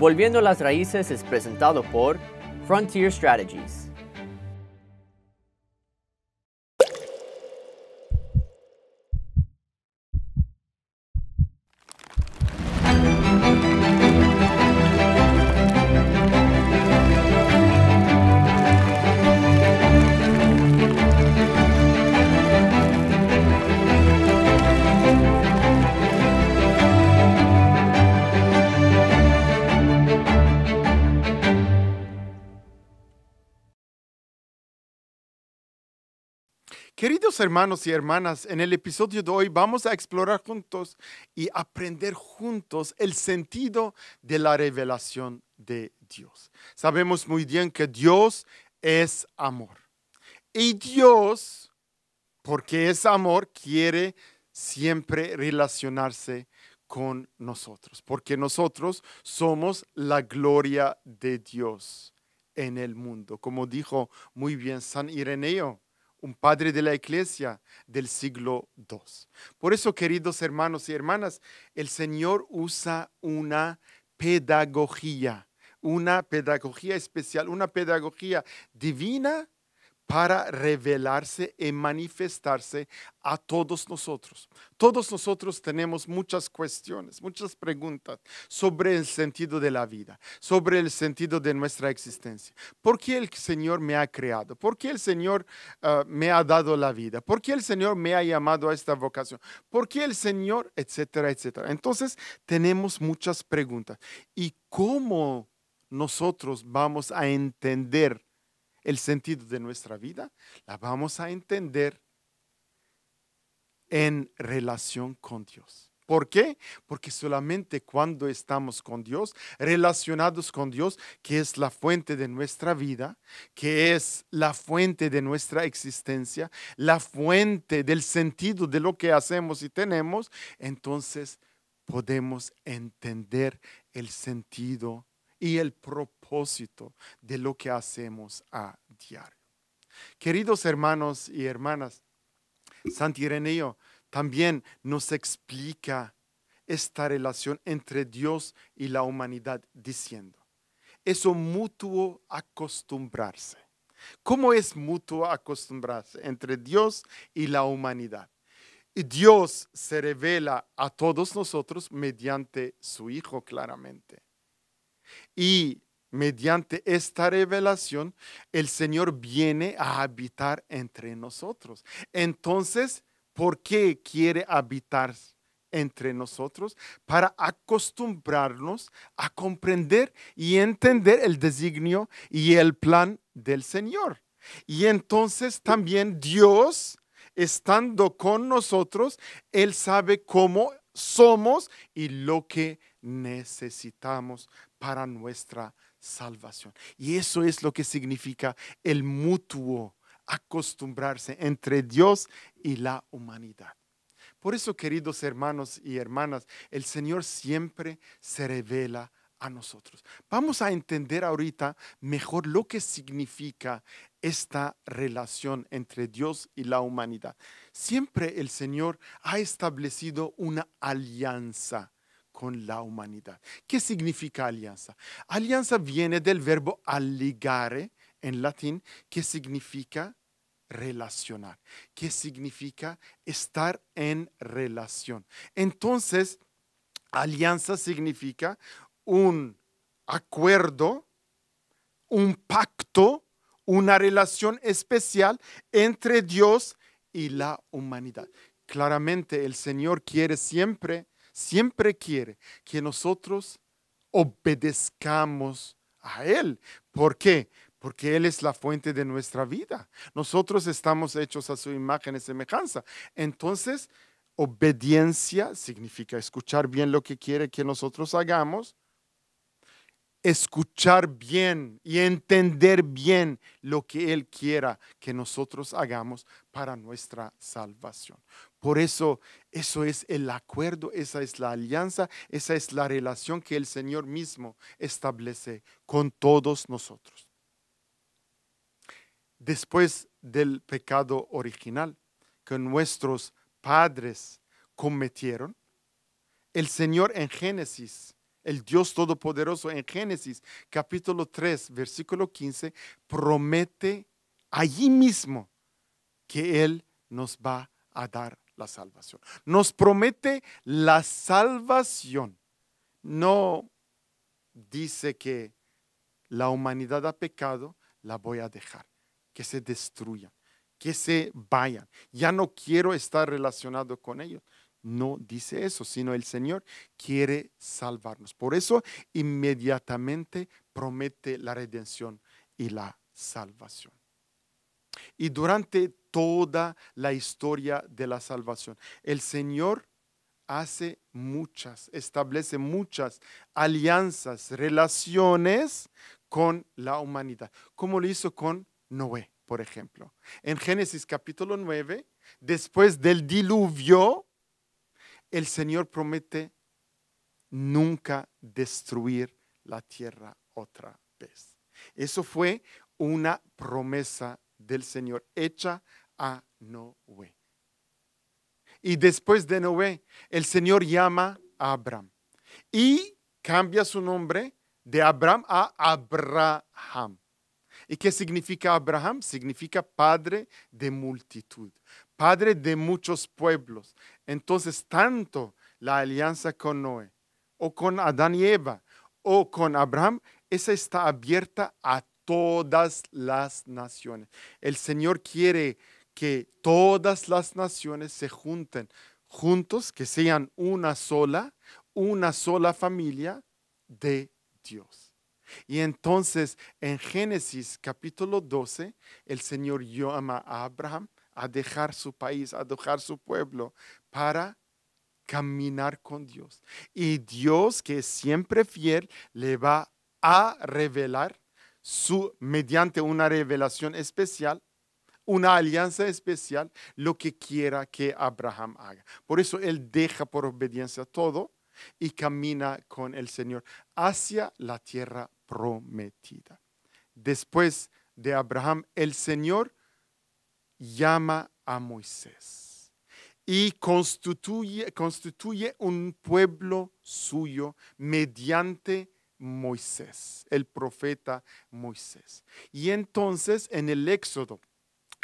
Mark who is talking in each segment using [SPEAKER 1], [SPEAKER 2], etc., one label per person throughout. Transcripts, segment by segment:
[SPEAKER 1] Volviendo a las Raíces es presentado por Frontier Strategies.
[SPEAKER 2] Queridos hermanos y hermanas, en el episodio de hoy vamos a explorar juntos y aprender juntos el sentido de la revelación de Dios. Sabemos muy bien que Dios es amor. Y Dios, porque es amor, quiere siempre relacionarse con nosotros, porque nosotros somos la gloria de Dios en el mundo, como dijo muy bien San Ireneo, un padre de la iglesia del siglo II. Por eso, queridos hermanos y hermanas, el Señor usa una pedagogía especial, una pedagogía divina para revelarse y manifestarse a todos nosotros. Todos nosotros tenemos muchas cuestiones, muchas preguntas sobre el sentido de la vida, sobre el sentido de nuestra existencia. ¿Por qué el Señor me ha creado? ¿Por qué el Señor me ha dado la vida? ¿Por qué el Señor me ha llamado a esta vocación? ¿Por qué el Señor? Etcétera, etcétera. Entonces, tenemos muchas preguntas. ¿Y cómo nosotros vamos a entender el sentido de nuestra vida? La vamos a entender en relación con Dios. ¿Por qué? Porque solamente cuando estamos con Dios, relacionados con Dios, que es la fuente de nuestra vida, que es la fuente de nuestra existencia, la fuente del sentido de lo que hacemos y tenemos, entonces podemos entender el sentido y el propósito de lo que hacemos a diario. Queridos hermanos y hermanas, Santo Ireneo también nos explica esta relación entre Dios y la humanidad diciendo, es un mutuo acostumbrarse. ¿Cómo es mutuo acostumbrarse entre Dios y la humanidad? Y Dios se revela a todos nosotros mediante su Hijo claramente. Y mediante esta revelación, el Señor viene a habitar entre nosotros. Entonces, ¿por qué quiere habitar entre nosotros? Para acostumbrarnos a comprender y entender el designio y el plan del Señor. Y entonces también Dios, estando con nosotros, Él sabe cómo somos y lo que necesitamos para nuestra salvación. Y eso es lo que significa el mutuo acostumbrarse entre Dios y la humanidad. Por eso, queridos hermanos y hermanas, el Señor siempre se revela a nosotros. Vamos a entender ahorita mejor lo que significa esta relación entre Dios y la humanidad. Siempre el Señor ha establecido una alianza con la humanidad. ¿Qué significa alianza? Alianza viene del verbo alligare en latín, que significa relacionar, que significa estar en relación. Entonces, alianza significa un acuerdo, un pacto, una relación especial entre Dios y la humanidad. Claramente el Señor quiere siempre quiere que nosotros obedezcamos a Él. ¿Por qué? Porque Él es la fuente de nuestra vida. Nosotros estamos hechos a su imagen y semejanza. Entonces, obediencia significa escuchar bien lo que quiere que nosotros hagamos, escuchar bien y entender bien lo que Él quiera que nosotros hagamos para nuestra salvación. Por eso, eso es el acuerdo, esa es la alianza, esa es la relación que el Señor mismo establece con todos nosotros. Después del pecado original que nuestros padres cometieron, el Señor en Génesis el Dios Todopoderoso en Génesis capítulo 3, versículo 15, promete allí mismo que Él nos va a dar la salvación. Nos promete la salvación. No dice que la humanidad ha pecado, la voy a dejar, que se destruyan, que se vayan. Ya no quiero estar relacionado con ellos. No dice eso, sino el Señor quiere salvarnos. Por eso inmediatamente promete la redención y la salvación. Y durante toda la historia de la salvación, el Señor establece muchas alianzas, relaciones con la humanidad, como lo hizo con Noé, por ejemplo. En Génesis capítulo 9, después del diluvio, el Señor promete nunca destruir la tierra otra vez. Eso fue una promesa del Señor hecha a Noé. Y después de Noé, el Señor llama a Abraham y cambia su nombre de Abraham a Abraham. ¿Y qué significa Abraham? Significa padre de multitud, padre de muchos pueblos. Entonces, tanto la alianza con Noé, o con Adán y Eva, o con Abraham, esa está abierta a todas las naciones. El Señor quiere que todas las naciones se junten juntos, que sean una sola familia de Dios. Y entonces en Génesis capítulo 12, el Señor llama a Abraham a dejar su país, a dejar su pueblo para caminar con Dios. Y Dios, que es siempre fiel, le va a revelar mediante una revelación especial, una alianza especial, lo que quiera que Abraham haga. Por eso él deja por obediencia todo y camina con el Señor hacia la tierra prometida. Después de Abraham, el Señor llama a Moisés y constituye un pueblo suyo mediante Moisés, el profeta Moisés. Y entonces en el Éxodo,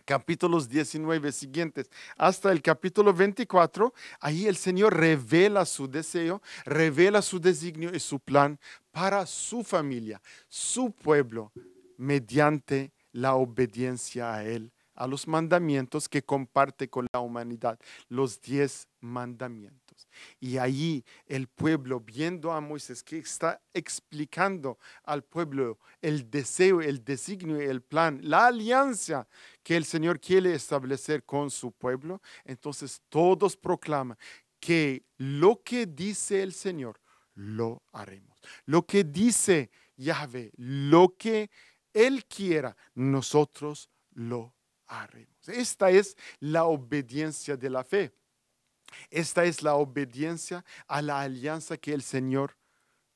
[SPEAKER 2] capítulos 19 siguientes hasta el capítulo 24, ahí el Señor revela su deseo, revela su designio y su plan para su familia, su pueblo, mediante la obediencia a Él, a los mandamientos que comparte con la humanidad, los 10 mandamientos. Y allí el pueblo, viendo a Moisés que está explicando al pueblo el deseo, el designio, el plan, la alianza que el Señor quiere establecer con su pueblo, entonces todos proclaman que lo que dice el Señor, lo haremos. Lo que dice Yahvé, lo que Él quiera, nosotros lo haremos. Esta es la obediencia de la fe. Esta es la obediencia a la alianza que el Señor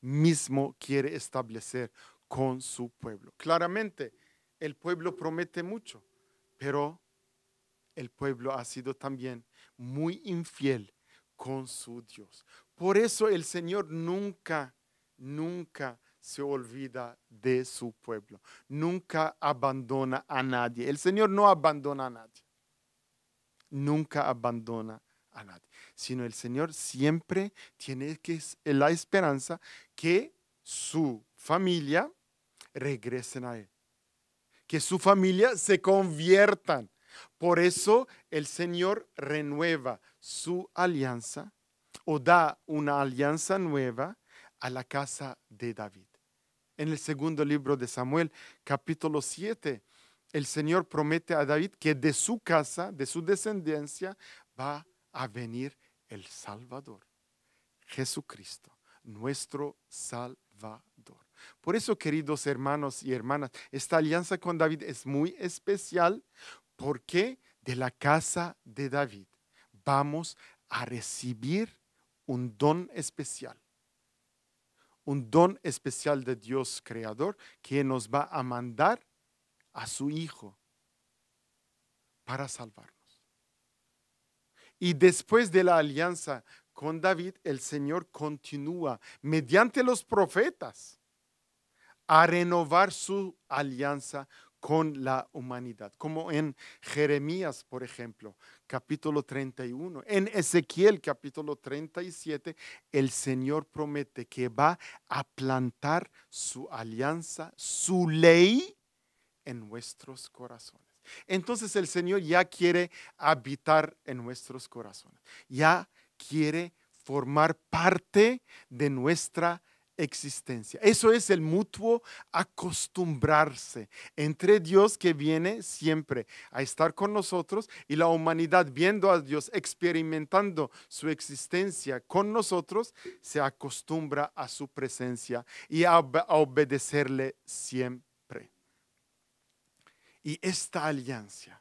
[SPEAKER 2] mismo quiere establecer con su pueblo. Claramente, el pueblo promete mucho, pero el pueblo ha sido también muy infiel con su Dios. Por eso el Señor nunca se olvida de su pueblo. Nunca abandona a nadie. El Señor no abandona a nadie. Nunca abandona a nadie. Sino el Señor siempre tiene la esperanza que su familia regresen a Él. Que su familia se conviertan. Por eso el Señor renueva su alianza o da una alianza nueva a la casa de David. En el segundo libro de Samuel, capítulo 7, el Señor promete a David que de su casa, de su descendencia, va a venir el Salvador, Jesucristo, nuestro Salvador. Por eso, queridos hermanos y hermanas, esta alianza con David es muy especial porque de la casa de David vamos a recibir un don especial. Un don especial de Dios Creador que nos va a mandar a su Hijo para salvarnos. Y después de la alianza con David, el Señor continúa mediante los profetas a renovar su alianza con la humanidad, como en Jeremías, por ejemplo, capítulo 31, en Ezequiel, capítulo 37, el Señor promete que va a plantar su alianza, su ley en nuestros corazones. Entonces el Señor ya quiere habitar en nuestros corazones, ya quiere formar parte de nuestra existencia. Eso es el mutuo acostumbrarse entre Dios, que viene siempre a estar con nosotros, y la humanidad, viendo a Dios, experimentando su existencia con nosotros, se acostumbra a su presencia y a obedecerle siempre. Y esta alianza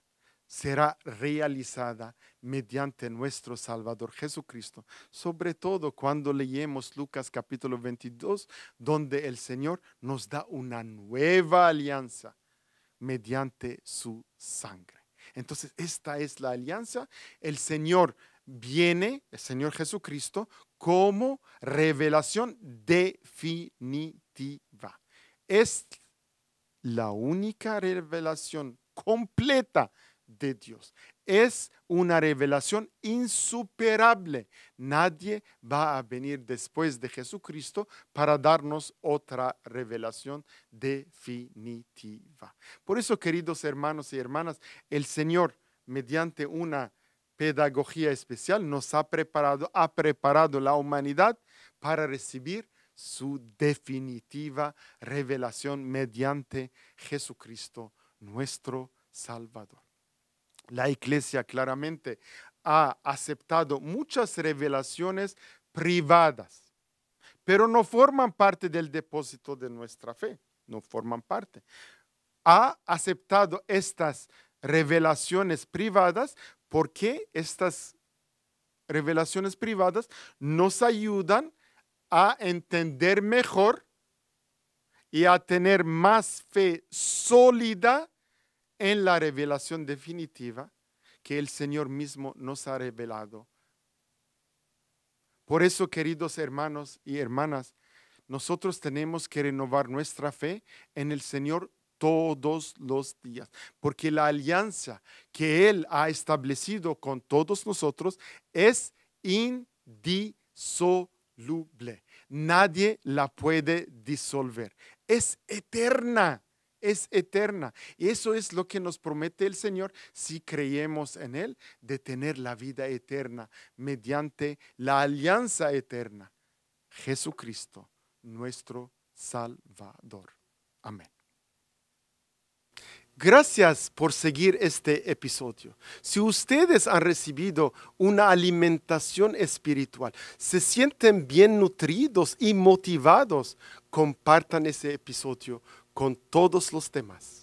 [SPEAKER 2] será realizada mediante nuestro Salvador Jesucristo, sobre todo cuando leemos Lucas capítulo 22, donde el Señor nos da una nueva alianza mediante su sangre. Entonces, esta es la alianza. El Señor viene, el Señor Jesucristo, como revelación definitiva. Es la única revelación completa de Dios. Es una revelación insuperable. Nadie va a venir después de Jesucristo para darnos otra revelación definitiva. Por eso, queridos hermanos y hermanas, el Señor, mediante una pedagogía especial, nos ha preparado la humanidad para recibir su definitiva revelación mediante Jesucristo, nuestro Salvador. La Iglesia claramente ha aceptado muchas revelaciones privadas, pero no forman parte del depósito de nuestra fe, no forman parte. Ha aceptado estas revelaciones privadas porque estas revelaciones privadas nos ayudan a entender mejor y a tener más fe sólida en la revelación definitiva que el Señor mismo nos ha revelado. Por eso, queridos hermanos y hermanas, nosotros tenemos que renovar nuestra fe en el Señor todos los días, porque la alianza que Él ha establecido con todos nosotros es indisoluble. Nadie la puede disolver. Es eterna. Es eterna. Y eso es lo que nos promete el Señor si creemos en Él, de tener la vida eterna mediante la alianza eterna. Jesucristo, nuestro Salvador. Amén. Gracias por seguir este episodio. Si ustedes han recibido una alimentación espiritual, se sienten bien nutridos y motivados, compartan ese episodio con todos los demás.